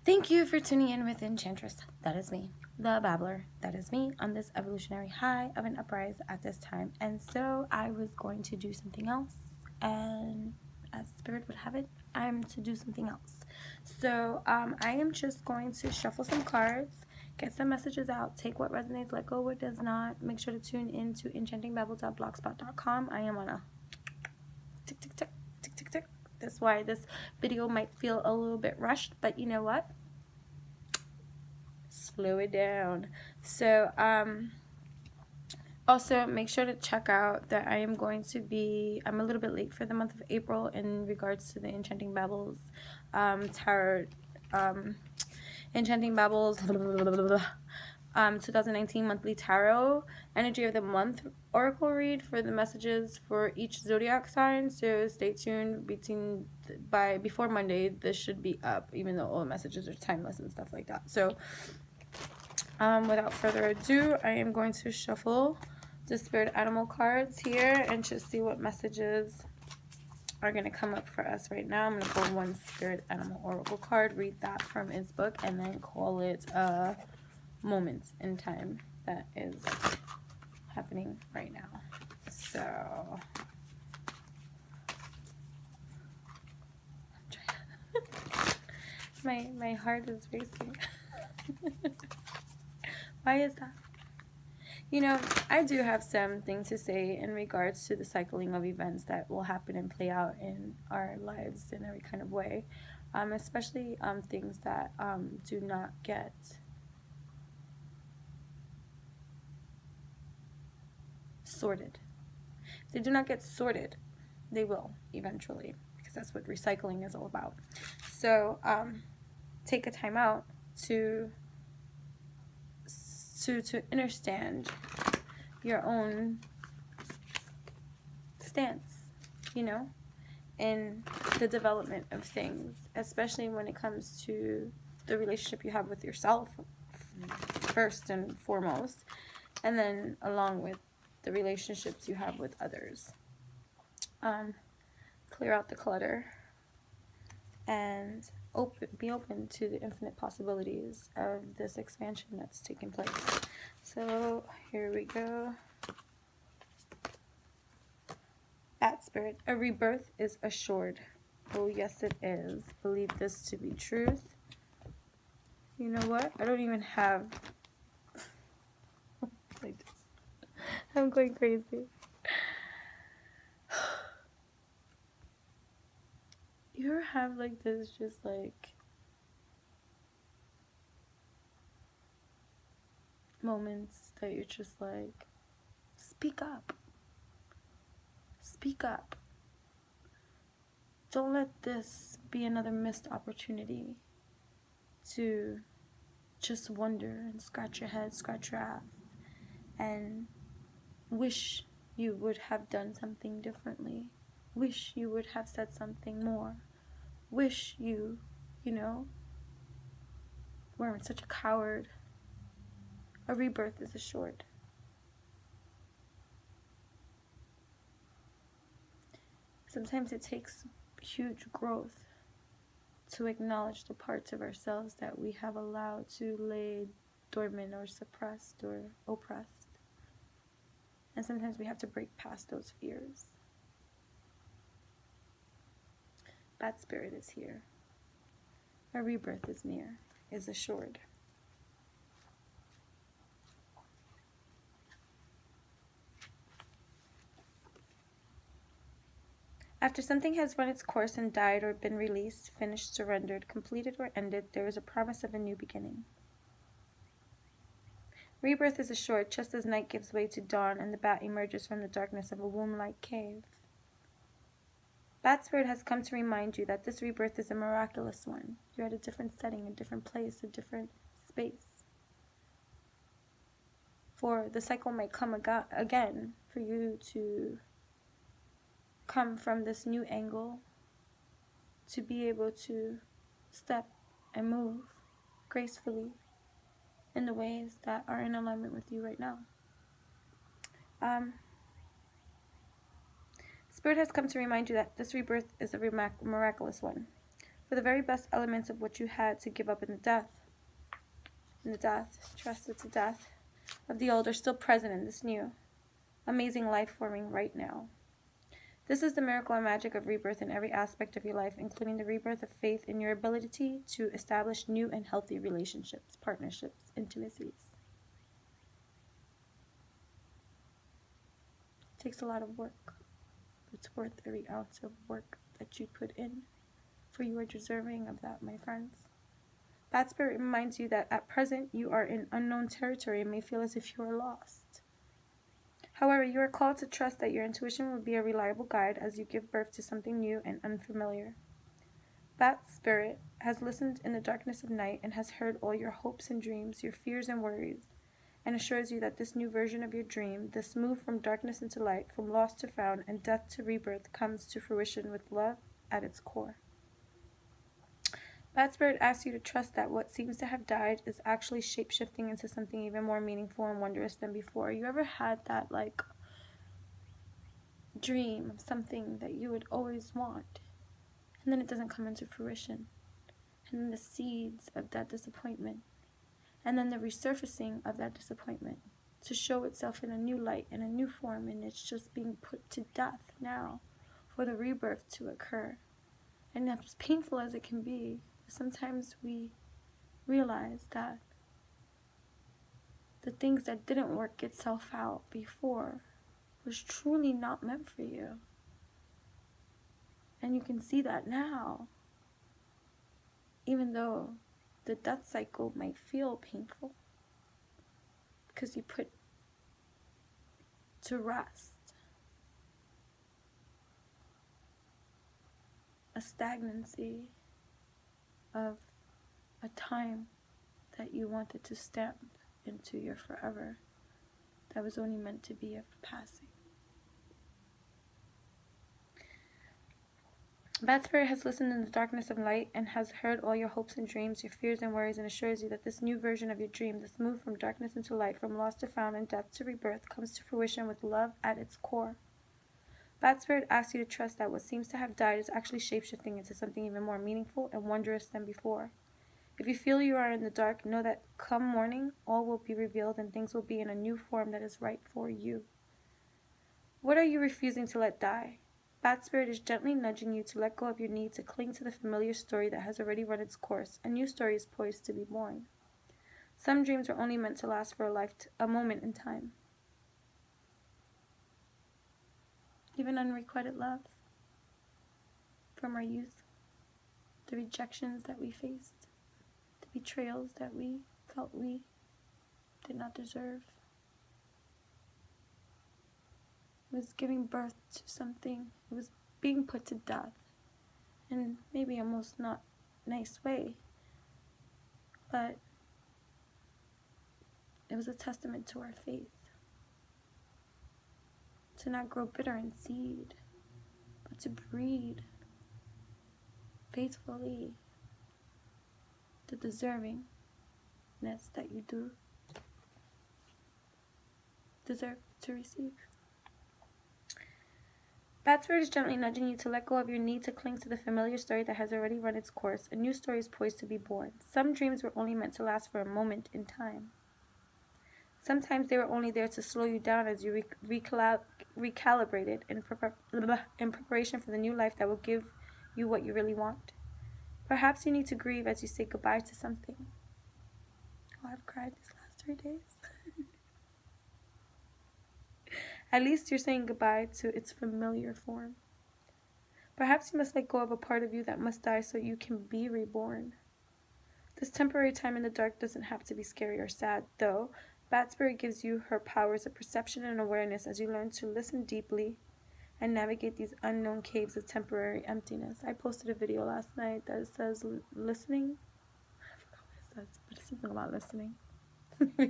Thank you for tuning in with Enchantress. That is me, the Babbler. That is me on this evolutionary high of an uprise at this time. And so I was going to do something else, and as Spirit would have it, I'm to do something else. So I am just going to shuffle some cards, get some messages out, take what resonates, let go what does not. Make sure to tune in to enchantingbabble.blogspot.com. I am on a tick, tick, tick, tick, tick, tick. That's why this video might feel a little bit rushed, but you know what? Slow it down. So also make sure to check out that I'm a little bit late for the month of April in regards to the Enchanting Babbles tarot Enchanting Babbles 2019 monthly tarot energy of the month oracle read for the messages for each zodiac sign. So stay tuned before Monday. This should be up, even though all the messages are timeless and stuff like that. So without further ado, I am going to shuffle the spirit animal cards here and just see what messages are going to come up for us right now. I'm going to pull one spirit animal oracle card, read that from its book, and then call it a moment in time that is happening right now. So my heart is racing. Why is that? You know, I do have something to say in regards to the cycling of events that will happen and play out in our lives in every kind of way, especially things that do not get sorted. If they do not get sorted, they will eventually, because that's what recycling is all about. So take a time out to understand your own stance, you know, in the development of things, especially when it comes to the relationship you have with yourself first and foremost, and then along with the relationships you have with others. Clear out the clutter and be open to the infinite possibilities of this expansion that's taking place. So here we go. Bat Spirit, a rebirth is assured. Oh yes it is. Believe this to be truth. You know what? I don't even have I'm going crazy. You ever have like this, just like moments that you're just like, speak up. Speak up. Don't let this be another missed opportunity to just wonder and scratch your head, scratch your ass, and wish you would have done something differently. Wish you would have said something more. Wish you weren't such a coward. A rebirth is assured. Sometimes it takes huge growth to acknowledge the parts of ourselves that we have allowed to lay dormant or suppressed or oppressed. And sometimes we have to break past those fears. Bat Spirit is here. A rebirth is near, is assured. After something has run its course and died or been released, finished, surrendered, completed, or ended, there is a promise of a new beginning. Rebirth is assured just as night gives way to dawn and the bat emerges from the darkness of a womb-like cave. Bat Spirit has come to remind you that this rebirth is a miraculous one. You're at a different setting, a different place, a different space. For the cycle might come again for you to come from this new angle, to be able to step and move gracefully in the ways that are in alignment with you right now. Spirit has come to remind you that this rebirth is a miraculous one. for the very best elements of what you had to give up in the death. Trust that the death of the old are still present in this new, amazing life forming right now. This is the miracle and magic of rebirth in every aspect of your life, including the rebirth of faith in your ability to establish new and healthy relationships, partnerships, intimacies. It takes a lot of work. It's worth every ounce of work that you put in, for you are deserving of that, my friends. Bat Spirit reminds you that at present you are in unknown territory and may feel as if you are lost. However, you are called to trust that your intuition will be a reliable guide as you give birth to something new and unfamiliar. Bat Spirit has listened in the darkness of night and has heard all your hopes and dreams, your fears and worries, and assures you that this new version of your dream, this move from darkness into light, from lost to found, and death to rebirth, comes to fruition with love at its core. Bat Spirit asks you to trust that what seems to have died is actually shape-shifting into something even more meaningful and wondrous than before. You ever had that, dream of something that you would always want, and then it doesn't come into fruition? And then the seeds of that disappointment, and then the resurfacing of that disappointment to show itself in a new light, in a new form, and it's just being put to death now for the rebirth to occur. And as painful as it can be, sometimes we realize that the things that didn't work itself out before was truly not meant for you. And you can see that now, even though the death cycle might feel painful, because you put to rest a stagnancy of a time that you wanted to stamp into your forever that was only meant to be of passing. Bat Spirit has listened in the darkness of light and has heard all your hopes and dreams, your fears and worries, and assures you that this new version of your dream, this move from darkness into light, from lost to found, and death to rebirth, comes to fruition with love at its core. Bat Spirit asks you to trust that what seems to have died is actually shapeshifting into something even more meaningful and wondrous than before. If you feel you are in the dark, know that come morning, all will be revealed and things will be in a new form that is right for you. What are you refusing to let die? Bat Spirit is gently nudging you to let go of your need to cling to the familiar story that has already run its course. A new story is poised to be born. Some dreams are only meant to last for a moment in time. Even unrequited love from our youth, the rejections that we faced, the betrayals that we felt we did not deserve. It was giving birth to something. It was being put to death in maybe a most not nice way, but it was a testament to our faith. To not grow bitter in seed, but to breed faithfully the deservingness that you do deserve to receive. Bat Spirit is gently nudging you to let go of your need to cling to the familiar story that has already run its course. A new story is poised to be born. Some dreams were only meant to last for a moment in time. Sometimes they were only there to slow you down as you recalibrated in preparation for the new life that will give you what you really want. Perhaps you need to grieve as you say goodbye to something. Oh, I've cried these last 3 days. At least you're saying goodbye to its familiar form. Perhaps you must let go of a part of you that must die so you can be reborn. This temporary time in the dark doesn't have to be scary or sad, though. Bat Spirit gives you her powers of perception and awareness as you learn to listen deeply and navigate these unknown caves of temporary emptiness. I posted a video last night that says listening. I forgot what it says, but it's something about listening.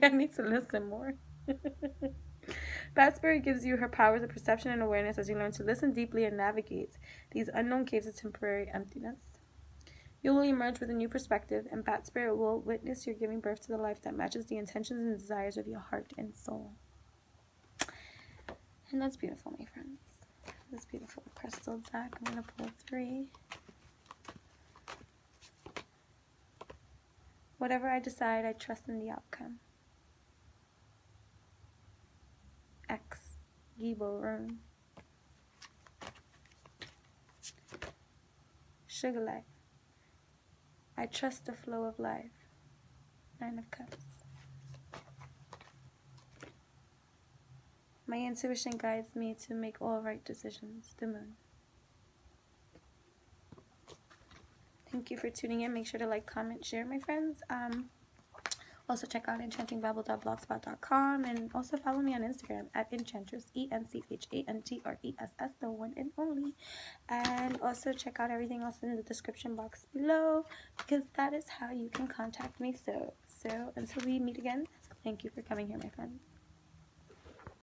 I need to listen more. Bat Spirit gives you her powers of perception and awareness as you learn to listen deeply and navigate these unknown caves of temporary emptiness. You will emerge with a new perspective, and Bat Spirit will witness your giving birth to the life that matches the intentions and desires of your heart and soul. And that's beautiful, my friends. This beautiful crystal deck. I'm going to pull 3. Whatever I decide, I trust in the outcome. X. Gibo Rune. Sugar life. I trust the flow of life. 9 of Cups. My intuition guides me to make all right decisions. The Moon. Thank you for tuning in. Make sure to like, comment, share, my friends. Also check out enchantingbabble.blogspot.com, and also follow me on Instagram at Enchantress, ENCHANTRESS, the one and only. And also check out everything else in the description box below, because that is how you can contact me. So until we meet again, thank you for coming here, my friends.